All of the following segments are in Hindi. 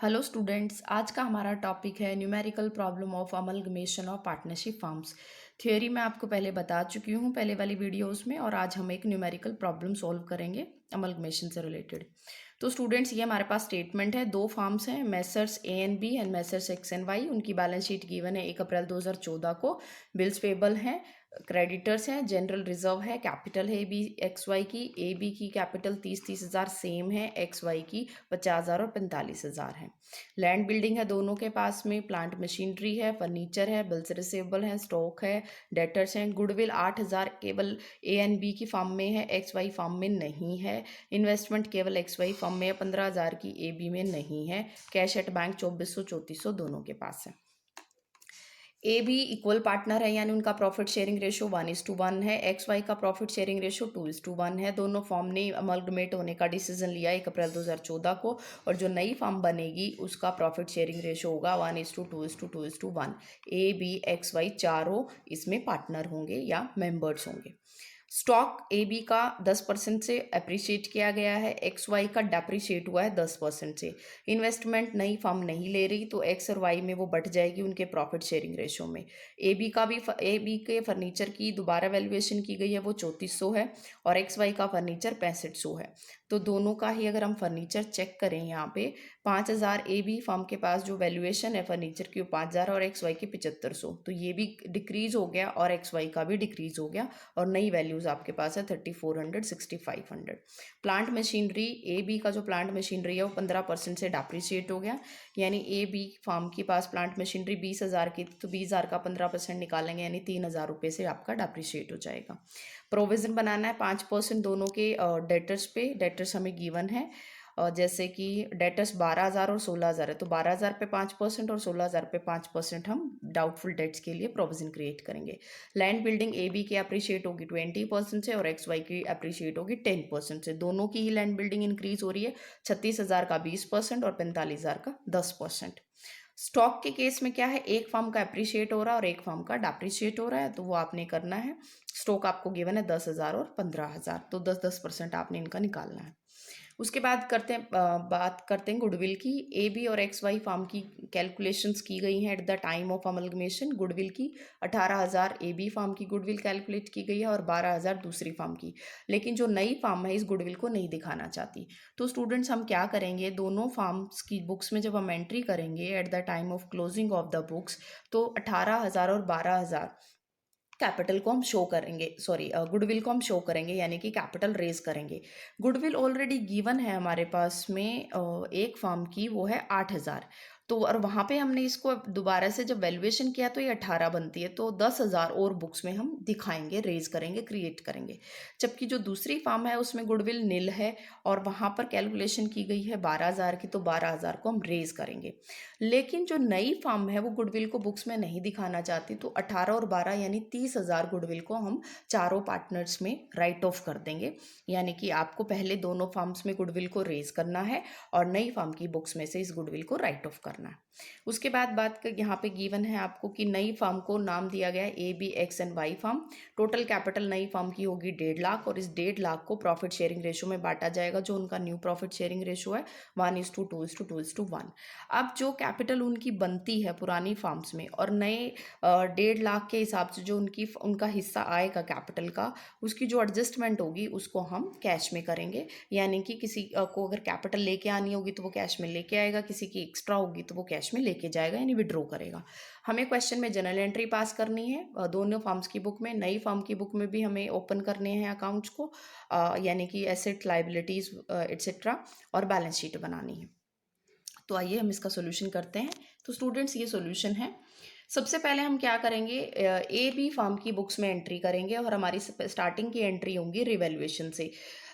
हेलो स्टूडेंट्स, आज का हमारा टॉपिक है numerical problem of amalgamation of partnership firms. Theory मैं आपको पहले बता चुकी हूँ पहले वाली वीडियोस में, और आज हम एक न्यूमेरिकल प्रॉब्लम सॉल्व करेंगे अमलगमेशन से रिलेटेड। तो स्टूडेंट्स, ये हमारे पास स्टेटमेंट है, दो फर्म्स हैं, Messrs A and B and Messrs X and Y. उनकी बैलेंस शीट गिवन है 1 अप्रैल 2014 को। बिल्स पेबल हैं, क्रेडिटर्स हैं, जनरल रिजर्व है, कैपिटल है बी एक्स वाई की, ए बी की कैपिटल 30,000 सेम है, एक्स वाई की 50,000 और 45,000 है। लैंड बिल्डिंग है दोनों के पास में, प्लांट मशीनरी है, फर्नीचर है, बिल्स रिसीवेबल है, स्टॉक है, डेटर्स हैं। गुडविल 8,000 केवल ए एंड बी की फॉर्म में है, एक्स वाई फॉर्म में नहीं है। इन्वेस्टमेंट केवल एक्स वाई फॉर्म में है, 15,000 की ए बी में नहीं है। कैश एट बैंक 2400-3400 दोनों के पास है। ए बी इक्वल पार्टनर है, यानी उनका प्रॉफिट शेयरिंग रेशो 1:1 है। एक्स वाई का प्रॉफिट शेयरिंग रेशो 2:1 है। दोनों फॉर्म ने अमलगमेट होने का डिसीजन लिया 1 अप्रैल 2014 को, और जो नई फॉर्म बनेगी उसका प्रॉफिट शेयरिंग रेशो होगा 1:2:2:1। ए बी एक्स वाई चारों इसमें पार्टनर होंगे या मेंबर्स होंगे। स्टॉक ए बी का 10% से अप्रिशिएट किया गया है, एक्स वाई का डेप्रिशिएट हुआ है 10% से। इन्वेस्टमेंट नई फर्म नहीं ले रही, तो एक्स और वाई में वो बढ़ जाएगी उनके प्रॉफिट शेयरिंग रेशो में। ए बी के फर्नीचर की दोबारा वैल्यूएशन की गई है, वो 3400 है, और एक्स वाई का फर्नीचर 6500 है। तो दोनों का ही अगर हम फर्नीचर चेक करें यहाँ पे, 5,000 ए बी फर्म के पास जो वैल्यूएशन है फर्नीचर की वो 5,000 और एक्स वाई की 7500, तो ये भी डिक्रीज हो गया और एक्स वाई का भी डिक्रीज हो गया, और नई वैल्यूज आपके पास है 3400, 6500। प्लांट मशीनरी ए बी का जो प्लांट मशीनरी है वो 15% से डेप्रिशिएट हो गया, यानी ए बी फार्म के पास प्लांट मशीनरी 20,000 की, तो 20,000 का 15% निकालेंगे, यानी 3,000 रुपये से आपका डेप्रिशिएट हो जाएगा। प्रोविजन बनाना है 5% दोनों के डेटर्स पे। डेटर्स हमें गिवन है, जैसे कि डेटर्स 12,000 और 16,000 है, तो 12,000 पे 5% और 16,000 पे 5% हम डाउटफुल डेट्स के लिए प्रोविजन क्रिएट करेंगे। लैंड बिल्डिंग ए बी की अप्रिशिएट होगी 20% से, और एक्स वाई की अप्रिशिएट होगी 10% से। दोनों की ही लैंड बिल्डिंग इंक्रीज हो रही है, 36,000 का 20% और 45,000 का 10%। स्टॉक के केस में क्या है, एक फर्म का अप्रिशिएट हो रहा है और एक फर्म का डेप्रिशिएट हो रहा है, तो वो आपने करना है। स्टॉक आपको गिवन है 10,000 और 15,000, तो 10-10% आपने इनका निकालना है। उसके बाद बात करते हैं गुडविल की। ए बी और एक्स वाई फॉर्म की कैलकुलेशंस की गई हैं at the time of amalgamation. Goodwill की 18,000 ए बी फॉर्म की गुडविल कैलकुलेट की गई है और 12,000 दूसरी फॉर्म की, लेकिन जो नई फॉर्म है इस गुडविल को नहीं दिखाना चाहती। तो स्टूडेंट्स, हम क्या करेंगे, दोनों फॉर्म्स की बुक्स में जब हम एंट्री करेंगे at the time of closing of the books, तो 18,000 और 12,000 कैपिटल को हम शो करेंगे, सॉरी गुडविल को हम शो करेंगे, यानी कि कैपिटल रेज करेंगे। गुडविल ऑलरेडी गिवन है हमारे पास में एक फर्म की, वो है 8,000, तो और वहाँ पे हमने इसको दोबारा से जब वैल्यूएशन किया तो ये 18 बनती है, तो 10,000 और बुक्स में हम दिखाएंगे, रेज करेंगे, क्रिएट करेंगे। जबकि जो दूसरी फर्म है उसमें गुडविल नील है और वहाँ पर कैलकुलेशन की गई है 12,000 की, तो 12,000 को हम रेज करेंगे। लेकिन जो नई फर्म है वो गुडविल को बुक्स में नहीं दिखाना चाहती, तो 18 और 12 यानी 30,000 गुडविल को हम चारों पार्टनर्स में राइट ऑफ कर देंगे। यानी कि आपको पहले दोनों फर्म्स में गुडविल को रेज करना है और नई फर्म की बुक्स में से इस गुडविल को राइट ऑफ करना है। उसके बाद यहाँ पे गिवन है आपको कि नई फर्म को नाम दिया गया है A B X and Y firm. Total capital नई फर्म की होगी 1.5 लाख, और इस 1.5 लाख को प्रॉफिट शेयरिंग रेशो में बांटा जाएगा, जो उनका न्यू प्रॉफिट शेयरिंग रेशो है 1:2:2:1। अब जो कैपिटल उनकी बनती है पुरानी फार्म्स में और नए 1.5 लाख के हिसाब से जो उनका हिस्सा आएगा कैपिटल का, उसकी जो एडजस्टमेंट होगी उसको हम कैश में करेंगे। यानी कि किसी को अगर कैपिटल लेके आनी होगी तो वो कैश में लेके आएगा, किसी की एक्स्ट्रा होगी तो वो कैश में लेके जाएगा, यानी विड्रॉ करेगा। हमें क्वेश्चन में जनरल एंट्री पास करनी है दोनों फर्म्स की बुक में, नई फर्म की बुक में भी हमें ओपन करने हैं अकाउंट्स को, यानी कि एसेट, लाइबिलिटीज एटसेट्रा, और बैलेंस शीट बनानी है। तो आइए हम इसका सोल्यूशन करते हैं। तो स्टूडेंट्स, ये सोल्यूशन है। सबसे पहले हम क्या करेंगे, ए बी फर्म की बुक्स में एंट्री करेंगे और हमारी स्टार्टिंग की एंट्री होंगी रिवैल्यूएशन से।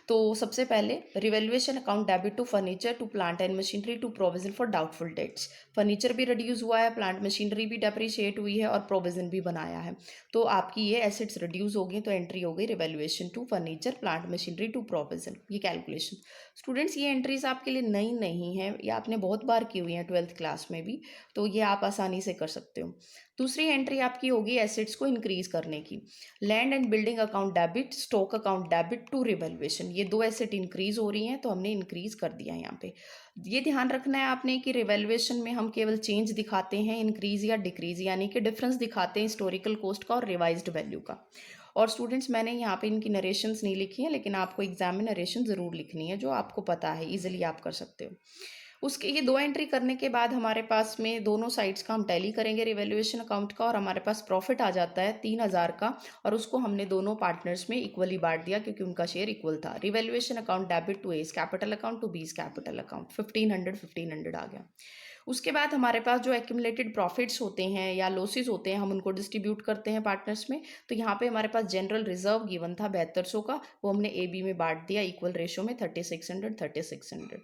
तो सबसे पहले revaluation account debit to furniture, to plant and machinery, to provision for doubtful debts. Furniture भी रिड्यूस हुआ है, प्लांट मशीनरी भी डेप्रिशिएट हुई है और प्रोविजन भी बनाया है, तो आपकी ये एसेट्स रिड्यूस हो गई, तो एंट्री हो गई revaluation to furniture, plant machinery, to provision. ये कैलकुलेशन स्टूडेंट्स, ये एंट्रीज आपके लिए नई नहीं है, ये आपने बहुत बार की हुई है 12th क्लास में भी, तो ये आप आसानी से कर सकते हो। दूसरी एंट्री आपकी होगी एसेट्स को इंक्रीज करने की। Land and building account debit, stock account debit to revaluation, ये 2 एसेट इंक्रीज़ हो रही हैं तो हमने इंक्रीज़ कर दिया यहाँ पे। ये ध्यान रखना है आपने कि रिवैल्यूएशन में हम केवल चेंज दिखाते हैं, इंक्रीज़ या डिक्रीज़, यानी कि डिफरेंस दिखाते हैं हिस्टोरिकल कॉस्ट का और रिवाइज्ड वैल्यू का। और स्टूडेंट्स, मैंने यहाँ पे इनकी नरेशंस नहीं लिखी हैं, लेकिन आपको एग्जाम में नरेशन ज़रूर लिखनी है, जो आपको पता है, ईजिली आप कर सकते हो। उसके ये 2 एंट्री करने के बाद हमारे पास में दोनों साइड्स का हम टैली करेंगे रिवैल्यूएशन अकाउंट का, और हमारे पास प्रॉफिट आ जाता है 3000 का, और उसको हमने दोनों पार्टनर्स में इक्वली बांट दिया क्योंकि उनका शेयर इक्वल था। Revaluation account debit to A's capital account to B's capital account, 1500 आ गया। उसके बाद हमारे पास जो एक्यूमुलेटेड प्रॉफिट्स होते हैं या लॉसेस होते हैं, हम उनको डिस्ट्रीब्यूट करते हैं पार्टनर्स में। तो यहाँ पे हमारे पास जनरल रिजर्व गिवन था 7200 का, वो हमने ए बी में बांट दिया इक्वल रेशो में, 3600।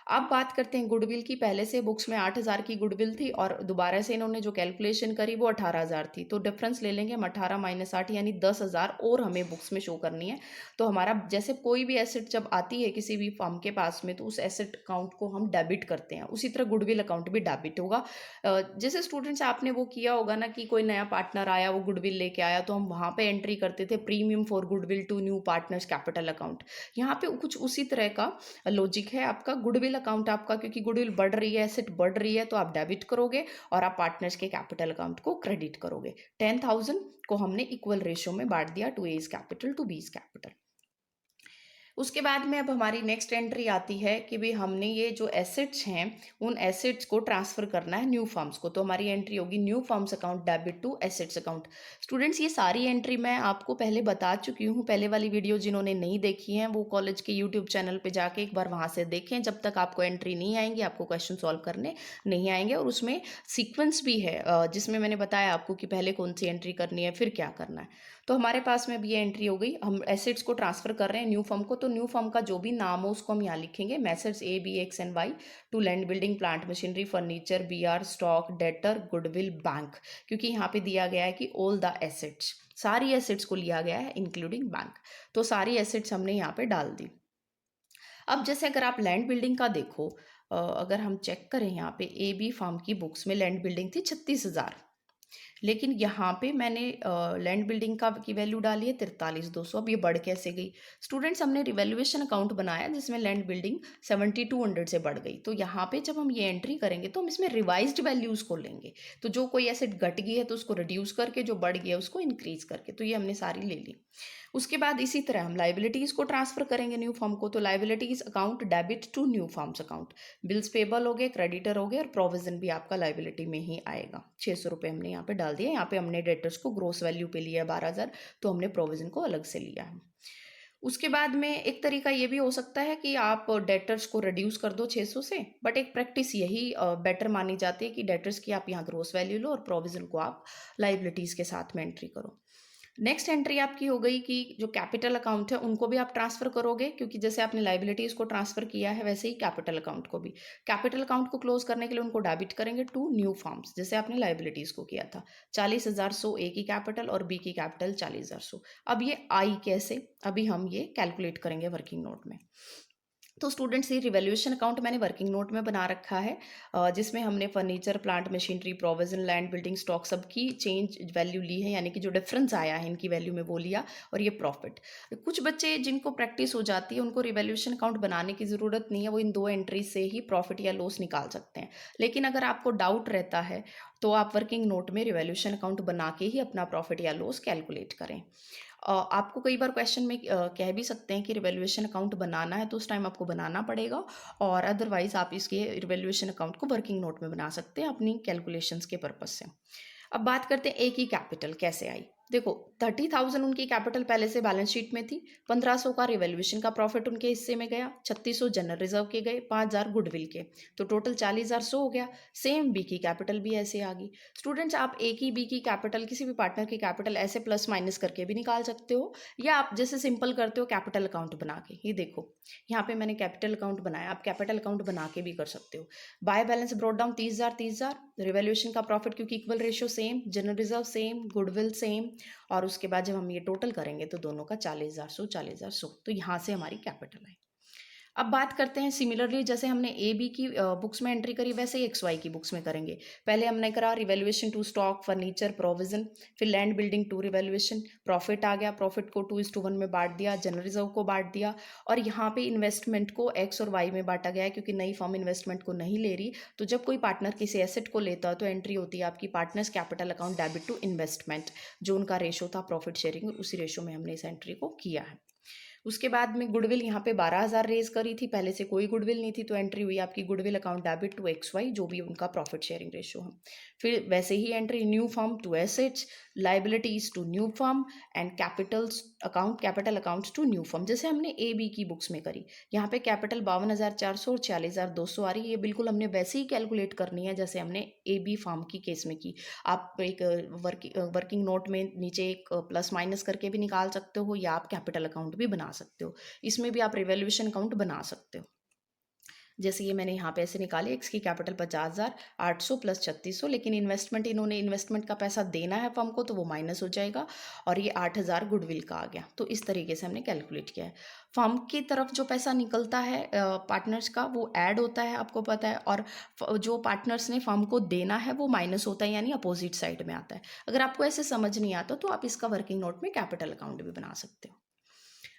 अब बात करते हैं गुडविल की। पहले से बुक्स में 8000 की गुडविल थी और दोबारा से इन्होंने जो कैलकुलेशन करी वो 18000 थी, तो डिफरेंस ले लेंगे हम 18 माइनस 8 यानी 10,000 और हमें बुक्स में शो करनी है। तो हमारा जैसे कोई भी एसेट जब आती है किसी भी फर्म के पास में, तो उस एसेट अकाउंट को हम डेबिट करते हैं, उसी तरह गुडविल अकाउंट भी डेबिट होगा। जैसे स्टूडेंट्स आपने वो किया होगा ना कि कोई नया पार्टनर आया, वो गुडविल लेके आया, तो हम वहाँ पे एंट्री करते थे premium for goodwill to new partners capital account. यहाँ पे कुछ उसी तरह का लॉजिक है आपका। गुडविल अकाउंट आपका, क्योंकि गुडविल बढ़ रही है, एसेट बढ़ रही है, तो आप डेबिट करोगे और आप पार्टनर्स के कैपिटल अकाउंट को क्रेडिट करोगे। 10,000 को हमने इक्वल रेशो में बांट दिया, to A's capital to B's capital. उसके बाद में अब हमारी नेक्स्ट एंट्री आती है कि भाई हमने ये जो एसेट्स हैं, उन एसेट्स को ट्रांसफ़र करना है न्यू फर्म्स को। तो हमारी एंट्री होगी new firms account debit to assets account. Students, ये सारी एंट्री मैं आपको पहले बता चुकी हूँ। पहले वाली वीडियो जिन्होंने नहीं देखी है वो कॉलेज के यूट्यूब चैनल पर जाके एक बार वहाँ से देखें। जब तक आपको एंट्री नहीं आएंगी, आपको क्वेश्चन सॉल्व करने नहीं आएंगे। और उसमें सीक्वेंस भी है जिसमें मैंने बताया आपको कि पहले कौन सी एंट्री करनी है, फिर क्या करना है। तो हमारे पास में अब ये एंट्री हो गई, हम एसेट्स को ट्रांसफर कर रहे हैं न्यू फर्म को। तो न्यू फर्म का जो भी नाम हो उसको हम यहाँ लिखेंगे, Messrs A B X and Y to land building plant machinery furniture B R stock debtor goodwill bank, क्योंकि यहाँ पे दिया गया है कि ऑल द एसेट्स, सारी एसेट्स को लिया गया है इंक्लूडिंग बैंक। तो सारी एसेट्स हमने यहाँ पे डाल दी। अब जैसे अगर आप लैंड बिल्डिंग का देखो, अगर हम चेक करें यहाँ पे ए बी फार्म की बुक्स में लैंड बिल्डिंग थी 36,000, लेकिन यहाँ पे मैंने लैंड बिल्डिंग का की वैल्यू डाली है 43,200। अब ये बढ़ कैसे गई? स्टूडेंट्स, हमने रिवैल्यूएशन अकाउंट बनाया जिसमें लैंड बिल्डिंग 7200 से बढ़ गई। तो यहाँ पे जब हम ये एंट्री करेंगे तो हम इसमें रिवाइज्ड वैल्यूज़ को लेंगे। तो जो कोई एसेट घट गई है तो उसको रिड्यूस करके, जो बढ़ गया उसको इंक्रीज करके। तो ये हमने सारी ले ली। उसके बाद इसी तरह हम लाइबिलिटीज़ को ट्रांसफर करेंगे न्यू फॉर्म को। तो liabilities account debit to new firms account, bills payable हो गए, क्रेडिटर हो गए, और प्रोविजन भी आपका लाइबिलिटी में ही आएगा। 600 रुपये हमने यहाँ पे डाल दिया। यहाँ पे हमने डेटर्स को ग्रोस वैल्यू पे लिया है 12,000, तो हमने प्रोविजन को अलग से लिया है। उसके बाद में एक तरीका ये भी हो सकता है कि आप डेटर्स को रिड्यूस कर दो 600 से, बट एक प्रैक्टिस यही बेटर मानी जाती है कि डेटर्स की आप यहाँ ग्रोस वैल्यू लो और प्रोविजन को आप लाइबिलिटीज़ के साथ में एंट्री करो। नेक्स्ट एंट्री आपकी हो गई कि जो कैपिटल अकाउंट है उनको भी आप ट्रांसफर करोगे, क्योंकि जैसे आपने लाइबिलिटीज को ट्रांसफर किया है वैसे ही कैपिटल अकाउंट को भी। कैपिटल अकाउंट को क्लोज करने के लिए उनको डेबिट करेंगे टू न्यू फॉर्म्स, जैसे आपने लाइबिलिटीज को किया था। 40,100 ए की कैपिटल और बी की कैपिटल 40,100। अब ये आई कैसे, अभी हम ये कैलकुलेट करेंगे वर्किंग नोट में। तो स्टूडेंट्स, ये रिवैल्यूएशन अकाउंट मैंने वर्किंग नोट में बना रखा है, जिसमें हमने furniture plant machinery provision land building stock सब की चेंज वैल्यू ली है, यानी कि जो डिफरेंस आया है इनकी वैल्यू में वो लिया, और ये प्रॉफिट। कुछ बच्चे जिनको प्रैक्टिस हो जाती है उनको रिवैल्यूएशन अकाउंट बनाने की ज़रूरत नहीं है, वो इन 2 एंट्री से ही प्रॉफिट या लॉस निकाल सकते हैं। लेकिन अगर आपको डाउट रहता है तो आप वर्किंग नोट में रिवैल्यूएशन अकाउंट बना के ही अपना प्रॉफिट या लॉस कैलकुलेट करें। आपको कई बार क्वेश्चन में कह भी सकते हैं कि रिवैल्यूएशन अकाउंट बनाना है, तो उस टाइम आपको बनाना पड़ेगा, और अदरवाइज आप इसके रिवैल्यूएशन अकाउंट को वर्किंग नोट में बना सकते हैं अपनी कैलकुलेशंस के पर्पज से। अब बात करते हैं ए की कैपिटल कैसे आई। देखो, 30,000 उनकी कैपिटल पहले से बैलेंस शीट में थी, 1,500 का रिवैल्यूएशन का प्रॉफिट उनके हिस्से में गया, 3,600 जनरल रिजर्व के गए, 5,000 गुडविल के, तो टोटल 40,100 हो गया। सेम बी की कैपिटल भी ऐसे आ गई। स्टूडेंट्स, आप ए की बी की कैपिटल, किसी भी पार्टनर की कैपिटल ऐसे प्लस माइनस करके भी निकाल सकते हो, या आप जैसे सिंपल करते हो कैपिटल अकाउंट बना के। ये देखो, यहाँ पे मैंने कैपिटल अकाउंट बनाया, आप कैपिटल अकाउंट बना के भी कर सकते हो। By balance brought down 30,000, revaluation का प्रॉफिट क्योंकि equal ratio same, general reserve same, goodwill same, और उसके बाद जब हम ये टोटल करेंगे तो दोनों का 40,100 40,100, तो यहाँ से हमारी कैपिटल आई। अब बात करते हैं सिमिलरली, जैसे हमने ए बी की बुक्स में एंट्री करी वैसे ही एक्स वाई की बुक्स में करेंगे। पहले हमने करा revaluation to stock, furniture, provision, फिर land building to revaluation, profit आ गया, प्रॉफिट को 2:1 में बांट दिया, जनरल रिजर्व को बांट दिया, और यहाँ पे इन्वेस्टमेंट को एक्स और वाई में बांटा गया है क्योंकि नई फर्म इन्वेस्टमेंट को नहीं ले रही। तो जब कोई पार्टनर किसी एसेट को लेता है तो एंट्री होती है आपकी partners capital account debit to investment, जो उनका रेशो था प्रॉफिट शेयरिंग, उसी रेशो में हमने इस एंट्री को किया है। उसके बाद में गुडविल यहाँ पे 12,000 रेज करी थी, पहले से कोई गुडविल नहीं थी तो एंट्री हुई आपकी goodwill account debit to X Y, जो भी उनका प्रॉफिट शेयरिंग रेशो है। फिर वैसे ही entry new firm to assets, liabilities to new firm, and capital accounts to new firm, जैसे हमने ए बी की बुक्स में करी। यहाँ पे कैपिटल 52,400 और 46,200 आ रही है, ये बिल्कुल हमने वैसे ही कैलकुलेट करनी है जैसे हमने ए बी फर्म की केस में की। आप एक वर्किंग नोट में नीचे एक प्लस माइनस करके भी निकाल सकते हो, या आप कैपिटल अकाउंट भी बना सकते हो। इसमें भी आप रिवैल्यूएशन अकाउंट बना सकते हो। जैसे ये मैंने यहाँ पे ऐसे निकाले, एक्स की कैपिटल 50,800 प्लस 3600, लेकिन इन्होंने इन्वेस्टमेंट का पैसा देना है फर्म को तो वो माइनस हो जाएगा, और ये 8,000 गुडविल का आ गया। तो इस तरीके से हमने कैलकुलेट किया है। फर्म की तरफ जो पैसा निकलता है पार्टनर्स का, वो ऐड होता है, आपको पता है, और जो पार्टनर्स ने फर्म को देना है वो माइनस होता है, यानी अपोजिट साइड में आता है। अगर आपको ऐसे समझ नहीं आता तो आप इसका वर्किंग नोट में कैपिटल अकाउंट भी बना सकते हो।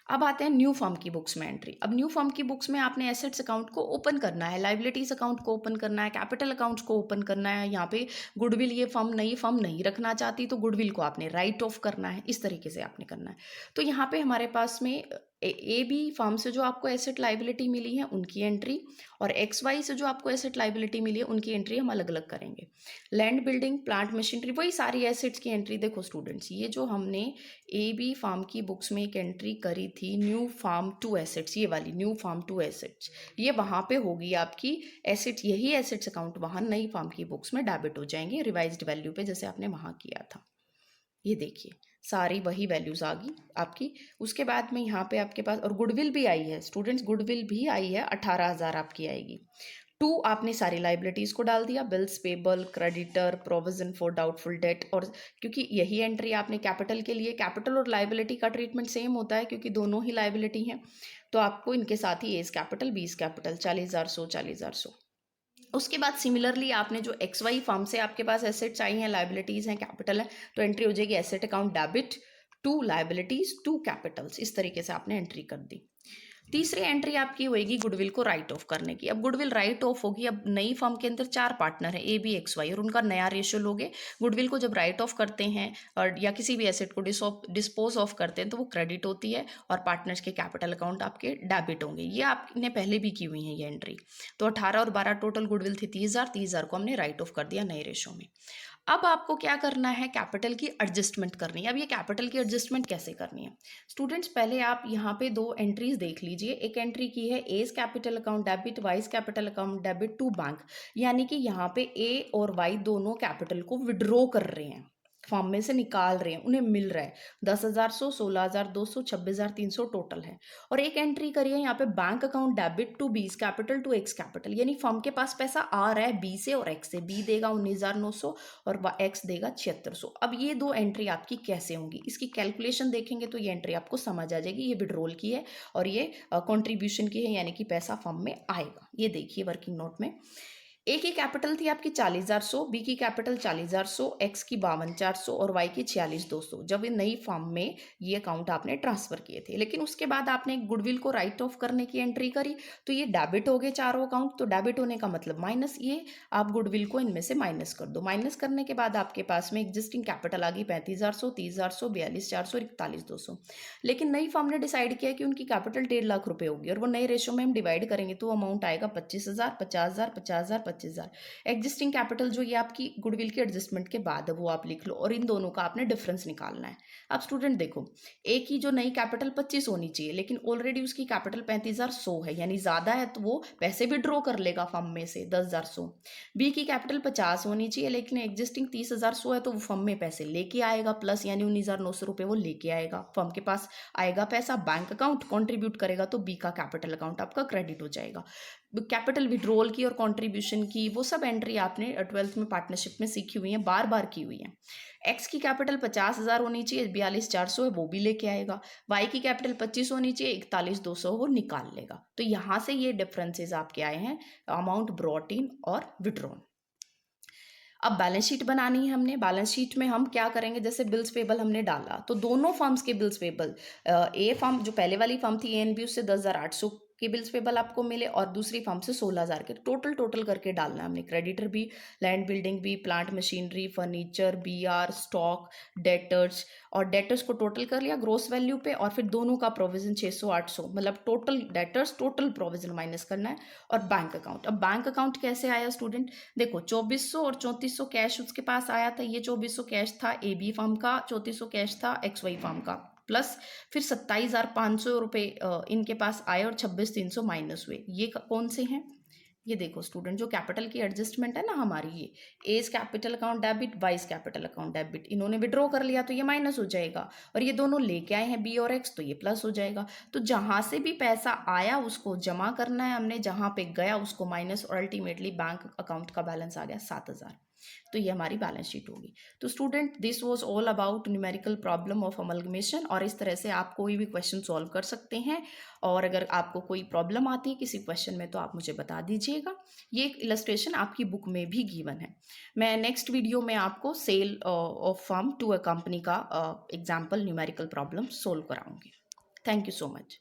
अब आते हैं न्यू फर्म की बुक्स में एंट्री। अब न्यू फर्म की बुक्स में आपने एसेट्स अकाउंट को ओपन करना है, लाइबिलिटीज अकाउंट को ओपन करना है, कैपिटल अकाउंट्स को ओपन करना है। यहाँ पे गुडविल, ये फर्म नई फर्म नहीं रखना चाहती तो गुडविल को आपने राइट ऑफ करना है, इस तरीके से आपने करना है। तो यहाँ पे हमारे पास में ए बी फर्म से जो आपको एसेट लाइबिलिटी मिली है उनकी एंट्री, और एक्स वाई से जो आपको एसेट लाइबिलिटी मिली है उनकी एंट्री हम अलग अलग करेंगे। लैंड बिल्डिंग, प्लांट मशीनरी, वही सारी एसेट्स की एंट्री। देखो स्टूडेंट्स, ये जो हमने ए बी फार्म की बुक्स में एक एंट्री करी थी न्यू फार्म टू एसेट्स, ये वाली न्यू फार्म टू एसेट्स, ये वहाँ पे होगी आपकी एसेट्स, यही एसेट्स अकाउंट वहाँ नई फार्म की बुक्स में डेबिट हो जाएंगे रिवाइज्ड वैल्यू पे, जैसे आपने वहाँ किया था। ये देखिए सारी वही वैल्यूज आ गई आपकी। उसके बाद में यहाँ पे आपके पास और गुडविल भी आई है स्टूडेंट्स, गुडविल भी आई है, 18,000 आपकी आएगी। टू आपने सारी लाइबिलिटीज को डाल दिया, bills payable, creditor, provision for doubtful debt, और क्योंकि यही एंट्री आपने कैपिटल के लिए, कैपिटल और लाइबिलिटी का ट्रीटमेंट सेम होता है क्योंकि दोनों ही लाइबिलिटी हैं, तो आपको इनके साथ ही एज कैपिटल, बीस कैपिटल, 40,100, 40,100। उसके बाद सिमिलरली आपने जो एक्स वाई फर्म से आपके पास एसेट्स आई हैं, लाइबिलिटीज हैं, कैपिटल है, तो एंट्री हो जाएगी asset account debit to liabilities to capitals, इस तरीके से आपने एंट्री कर दी। तीसरी एंट्री आपकी होगी गुडविल को राइट ऑफ करने की। अब गुडविल राइट ऑफ होगी, अब नई फर्म के अंदर 4 पार्टनर है, ए बी एक्स वाई, और उनका नया रेशियो लोगे। गुडविल को जब राइट ऑफ करते हैं और या किसी भी एसेट को डिस्पोज ऑफ करते हैं तो वो क्रेडिट होती है, और पार्टनर्स के कैपिटल अकाउंट आपके डेबिट होंगे। ये आपने पहले भी की हुई है ये एंट्री। तो 18 और 12 टोटल गुडविल थी 30,000, 30,000 को हमने राइट ऑफ कर दिया नए रेशो में। अब आपको क्या करना है, कैपिटल की एडजस्टमेंट करनी है। अब ये कैपिटल की एडजस्टमेंट कैसे करनी है स्टूडेंट्स, पहले आप यहाँ पे 2 एंट्रीज देख लीजिए। एक एंट्री की है A's capital account debit, Y's capital account debit to bank, यानी कि यहाँ पे ए और वाई दोनों कैपिटल को विड्रॉ कर रहे हैं, फॉर्म में से निकाल रहे हैं, उन्हें मिल रहा है 10,100, 16,200, 26,300 टोटल है। और एक एंट्री करिए यहाँ पे bank account debit to B's capital to X's capital, यानी फर्म के पास पैसा आ रहा है बी से और एक्स से, बी देगा 19,900 और एक्स देगा 7600। अब ये 2 एंट्री आपकी कैसे होंगी, इसकी कैलकुलेशन देखेंगे तो ये एंट्री आपको समझ आ जाएगी। ये विड्रॉल की है और ये कॉन्ट्रीब्यूशन की है, यानी कि पैसा फर्म में आएगा। ये देखिए वर्किंग नोट में ए की कैपिटल थी आपकी 40,100, बी की कैपिटल 40,100, एक्स की 52,400 और वाई की 46,200, जब ये नई फर्म में ये अकाउंट आपने ट्रांसफर किए थे। लेकिन उसके बाद आपने गुडविल को राइट ऑफ करने की एंट्री करी तो ये डेबिट हो गए चारों अकाउंट। तो डेबिट होने का मतलब माइनस, ये आप गुडविल को इनमें से माइनस कर दो। माइनस करने के बाद आपके पास में एग्जिस्टिंग कैपिटल आ गई 35,100, 30,100, 42,400 और 41,200। लेकिन नई फर्म ने डिसाइड किया कि उनकी कैपिटल 1.5 लाख रुपए होगी और वो नए रेशो में हम डिवाइड करेंगे तो अमाउंट आएगा 25,000, 50,000, 50,000, 25,000। एग्जिस्टिंग कैपिटल जो ये आपकी गुडविल के एडजस्टमेंट के बाद है वो आप लिख लो, और इन दोनों का आपने डिफरेंस निकालना है। अब स्टूडेंट देखो, ए की जो नई कैपिटल 25 होनी चाहिए, लेकिन ऑलरेडी उसकी कैपिटल 35,100 है, यानी ज्यादा है, तो वो पैसे भी ड्रॉ कर लेगा फर्म में से 10,100। बी की कैपिटल 50 होनी चाहिए, लेकिन एग्जिस्टिंग 30,100 है, तो वो फर्म में पैसे लेके आएगा प्लस, यानी 19,900 रुपये वो लेके आएगा। फर्म के पास आएगा पैसा, बैंक अकाउंट कॉन्ट्रीब्यूट करेगा तो बी का कैपिटल अकाउंट आपका क्रेडिट हो जाएगा। कैपिटल विड्रॉल की और कंट्रीब्यूशन की, वो सब एंट्री आपने 12th में पार्टनरशिप में सीखी हुई है, बार बार की हुई है। एक्स की कैपिटल 50,000 होनी चाहिए, 42,400 है वो भी लेके आएगा। वाई की कैपिटल 25 होनी चाहिए, 41,200 वो निकाल लेगा। तो यहाँ से ये डिफरेंसेस आपके आए हैं, अमाउंट ब्रॉट इन और विड्रॉन। अब बैलेंस शीट बनानी है हमने। बैलेंस शीट में हम क्या करेंगे, जैसे बिल्स पेबल हमने डाला तो दोनों फर्म्स के बिल्स पेबल, ए फर्म जो पहले वाली फर्म थी एनबी, उससे 10,800 के बिल्स पेबल आपको मिले और दूसरी फर्म से 16,000 के। टोटल करके डालना है हमने, क्रेडिटर भी, लैंड बिल्डिंग भी, plant machinery, furniture, BR, stock, debtors, और डेटर्स को टोटल कर लिया ग्रोस वैल्यू पे, और फिर दोनों का प्रोविजन 600-800, मतलब total debtors total provision minus करना है। और बैंक अकाउंट, अब बैंक अकाउंट कैसे आया स्टूडेंट, देखो 2400 और 3400 कैश उसके पास आया था। ये 2400 कैश था ए बी फर्म का, 3400 कैश था एक्स वाई फर्म का, प्लस फिर 27,500 रुपये इनके पास आए और 26,300 माइनस हुए। ये कौन से हैं, ये देखो स्टूडेंट, जो कैपिटल की एडजस्टमेंट है ना हमारी, ये A's capital account debit, Y's capital account debit, इन्होंने विड्रॉ कर लिया तो ये माइनस हो जाएगा, और ये दोनों लेके आए हैं बी और एक्स, तो ये प्लस हो जाएगा। तो जहां से भी पैसा आया उसको जमा करना है हमने, जहां पे गया उसको माइनस, और अल्टीमेटली बैंक अकाउंट का बैलेंस आ गया 7,000। तो ये हमारी बैलेंस शीट होगी। तो student, this was all about numerical problem of amalgamation, और इस तरह से आप कोई भी क्वेश्चन सॉल्व कर सकते हैं। और अगर आपको कोई प्रॉब्लम आती है किसी क्वेश्चन में तो आप मुझे बता दीजिएगा। ये एक इलस्ट्रेशन आपकी बुक में भी गिवन है। मैं नेक्स्ट वीडियो में आपको sale of firm to a company का एग्जाम्पल न्यूमेरिकल प्रॉब्लम सोल्व कराऊंगी। Thank you so much.